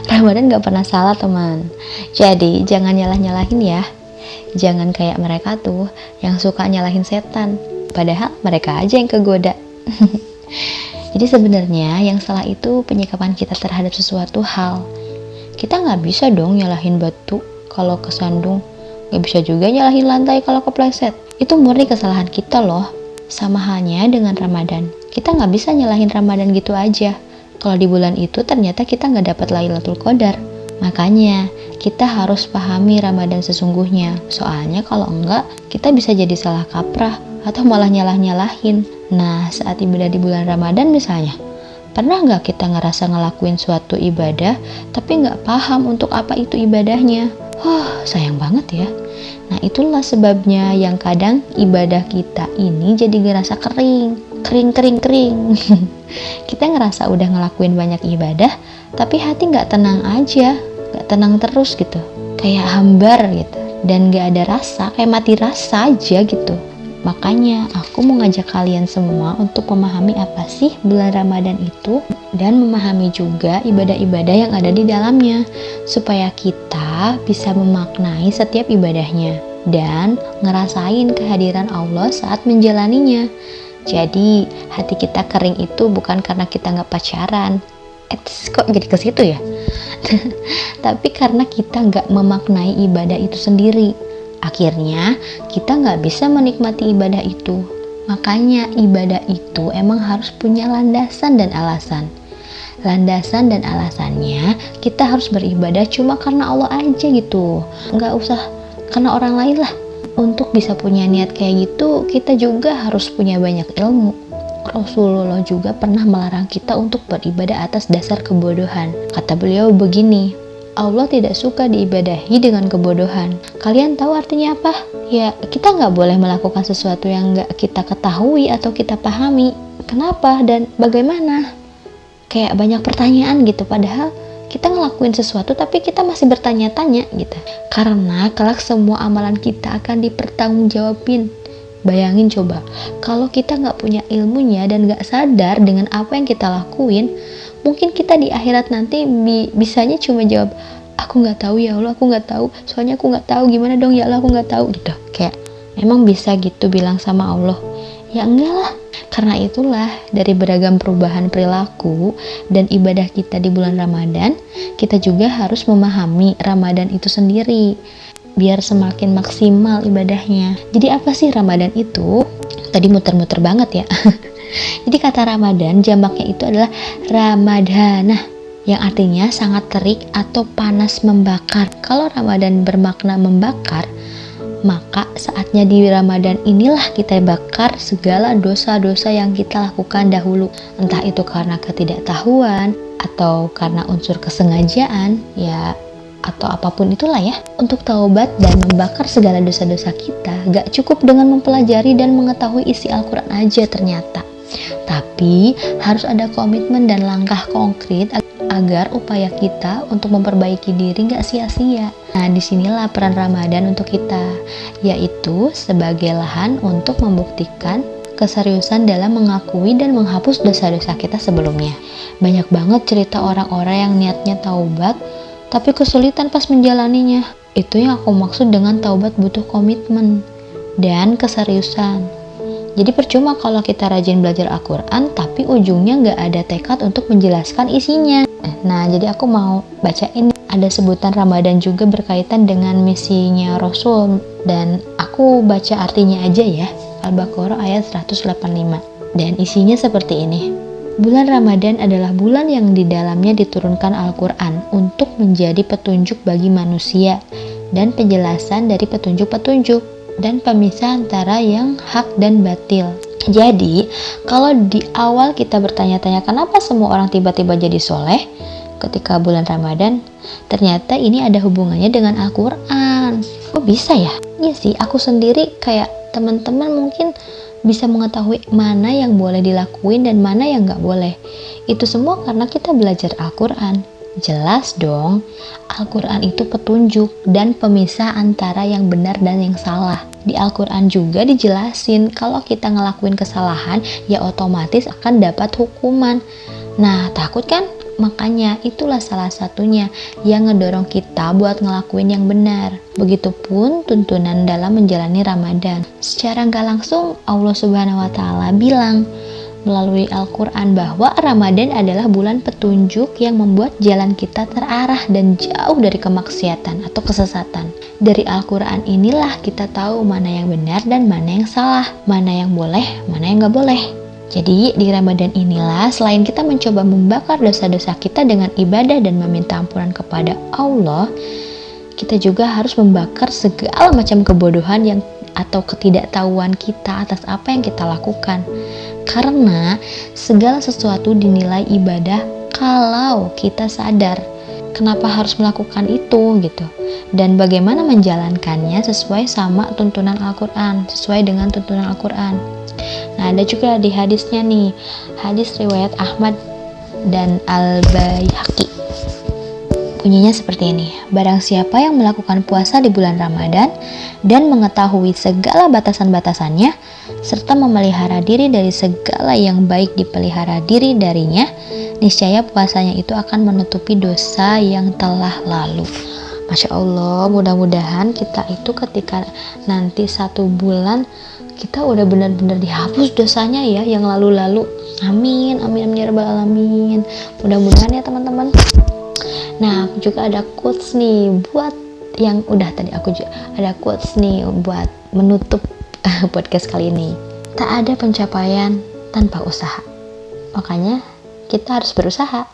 Ramadan gak pernah salah teman. Jadi jangan nyalah-nyalahin ya. Jangan kayak mereka tuh yang suka nyalahin setan, padahal mereka aja yang kegoda. Jadi sebenarnya yang salah itu penyikapan kita terhadap sesuatu hal. Kita nggak bisa dong nyalahin batu kalau kesandung, nggak bisa juga nyalahin lantai kalau kepleset. Itu murni kesalahan kita loh. Sama halnya dengan Ramadan, kita nggak bisa nyalahin Ramadan gitu aja. Kalau di bulan itu ternyata kita nggak dapat Lailatul Qadar. Makanya kita harus pahami Ramadan sesungguhnya. Soalnya kalau enggak, kita bisa jadi salah kaprah atau malah nyalah-nyalahin. Nah, saat ibadah di bulan Ramadan misalnya, pernah nggak kita ngerasa ngelakuin suatu ibadah tapi nggak paham untuk apa itu ibadahnya? Sayang banget ya. Nah, itulah sebabnya yang kadang ibadah kita ini jadi ngerasa kering. Kita ngerasa udah ngelakuin banyak ibadah, tapi hati nggak tenang aja, nggak tenang terus gitu, kayak hambar gitu, dan nggak ada rasa, kayak mati rasa aja gitu. Makanya aku mau ngajak kalian semua untuk memahami apa sih bulan Ramadan itu, dan memahami juga ibadah-ibadah yang ada di dalamnya, supaya kita bisa memaknai setiap ibadahnya dan ngerasain kehadiran Allah saat menjalaninya. Jadi hati kita kering itu bukan karena kita nggak pacaran, kok jadi ke situ ya? Tapi karena kita nggak memaknai ibadah itu sendiri. Akhirnya kita nggak bisa menikmati ibadah itu. Makanya ibadah itu emang harus punya landasan dan alasan. Landasan dan alasannya kita harus beribadah cuma karena Allah aja gitu. Nggak usah karena orang lain lah. Untuk bisa punya niat kayak gitu, kita juga harus punya banyak ilmu. Rasulullah juga pernah melarang kita untuk beribadah atas dasar kebodohan. Kata beliau begini, Allah tidak suka diibadahi dengan kebodohan. Kalian tahu artinya apa? Ya, kita nggak boleh melakukan sesuatu yang nggak kita ketahui atau kita pahami. Kenapa dan bagaimana? Kayak banyak pertanyaan gitu, padahal kita ngelakuin sesuatu tapi kita masih bertanya-tanya gitu. Karena kelak semua amalan kita akan dipertanggungjawabin. Bayangin coba, kalau kita nggak punya ilmunya dan nggak sadar dengan apa yang kita lakuin, mungkin kita di akhirat nanti bisanya cuma jawab, aku nggak tahu ya Allah, aku nggak tahu, soalnya aku nggak tahu, gimana dong ya Allah, aku nggak tahu gitu. Kayak emang bisa gitu bilang sama Allah? Ya enggak lah. Karena itulah dari beragam perubahan perilaku dan ibadah kita di bulan Ramadan, kita juga harus memahami Ramadan itu sendiri biar semakin maksimal ibadahnya. Jadi apa sih Ramadan itu? Tadi muter-muter banget ya. Jadi kata Ramadan jamaknya itu adalah Ramadhanah, yang artinya sangat terik atau panas membakar. Kalau Ramadan bermakna membakar, maka saatnya di Ramadan inilah kita bakar segala dosa-dosa yang kita lakukan dahulu. Entah itu karena ketidaktahuan atau karena unsur kesengajaan, ya atau apapun itulah ya. Untuk taubat dan membakar segala dosa-dosa kita, gak cukup dengan mempelajari dan mengetahui isi Al-Quran aja ternyata. Tapi harus ada komitmen dan langkah konkret agar upaya kita untuk memperbaiki diri gak sia-sia. Nah, disinilah peran Ramadan untuk kita, yaitu sebagai lahan untuk membuktikan keseriusan dalam mengakui dan menghapus dosa-dosa kita sebelumnya. Banyak banget cerita orang-orang yang niatnya taubat, tapi kesulitan pas menjalaninya. Itu yang aku maksud dengan taubat butuh komitmen dan keseriusan. Jadi percuma kalau kita rajin belajar Al-Quran, tapi ujungnya nggak ada tekad untuk menjelaskan isinya. Nah, jadi aku mau bacain, ada sebutan Ramadan juga berkaitan dengan misinya Rasul, dan aku baca artinya aja ya. Al-Baqarah ayat 185. Dan isinya seperti ini. Bulan Ramadan adalah bulan yang di dalamnya diturunkan Al-Quran untuk menjadi petunjuk bagi manusia dan penjelasan dari petunjuk-petunjuk dan pemisah antara yang hak dan batil. Jadi, kalau di awal kita bertanya-tanya kenapa semua orang tiba-tiba jadi soleh ketika bulan Ramadan, ternyata ini ada hubungannya dengan Al-Quran. Kok bisa ya? Iya sih, aku sendiri kayak teman-teman mungkin bisa mengetahui mana yang boleh dilakuin dan mana yang gak boleh. Itu semua karena kita belajar Al-Quran. Jelas dong, Al-Quran itu petunjuk dan pemisah antara yang benar dan yang salah. Di Al-Quran juga dijelasin kalau kita ngelakuin kesalahan, ya otomatis akan dapat hukuman. Nah, takut kan Makanya itulah salah satunya yang ngedorong kita buat ngelakuin yang benar. Begitupun tuntunan dalam menjalani Ramadan. Secara nggak langsung Allah Subhanahu wa Ta'ala bilang melalui Al-Quran bahwa Ramadan adalah bulan petunjuk yang membuat jalan kita terarah dan jauh dari kemaksiatan atau kesesatan. Dari Al-Quran inilah kita tahu mana yang benar dan mana yang salah, mana yang boleh, mana yang nggak boleh. Jadi di Ramadan inilah selain kita mencoba membakar dosa-dosa kita dengan ibadah dan meminta ampunan kepada Allah, kita juga harus membakar segala macam kebodohan yang atau ketidaktahuan kita atas apa yang kita lakukan. Karena segala sesuatu dinilai ibadah kalau kita sadar kenapa harus melakukan itu gitu. Dan bagaimana menjalankannya sesuai sama tuntunan Al-Quran, sesuai dengan tuntunan Al-Quran. Nah, ada juga di hadisnya nih, hadis riwayat Ahmad dan Al-Baihaqi. Bunyinya seperti ini, barang siapa yang melakukan puasa di bulan Ramadan dan mengetahui segala batasan-batasannya, serta memelihara diri dari segala yang baik dipelihara diri darinya, niscaya puasanya itu akan menutupi dosa yang telah lalu. Masya Allah, mudah-mudahan kita itu ketika nanti 1 bulan kita udah benar-benar dihapus dosanya ya yang lalu-lalu. Amin, amin, amin ya rabbal alamin. Mudah-mudahan ya teman-teman. Nah, aku juga ada quotes nih buat yang udah tadi aku juga ada quotes nih buat menutup podcast kali ini. Tak ada pencapaian tanpa usaha. Makanya kita harus berusaha.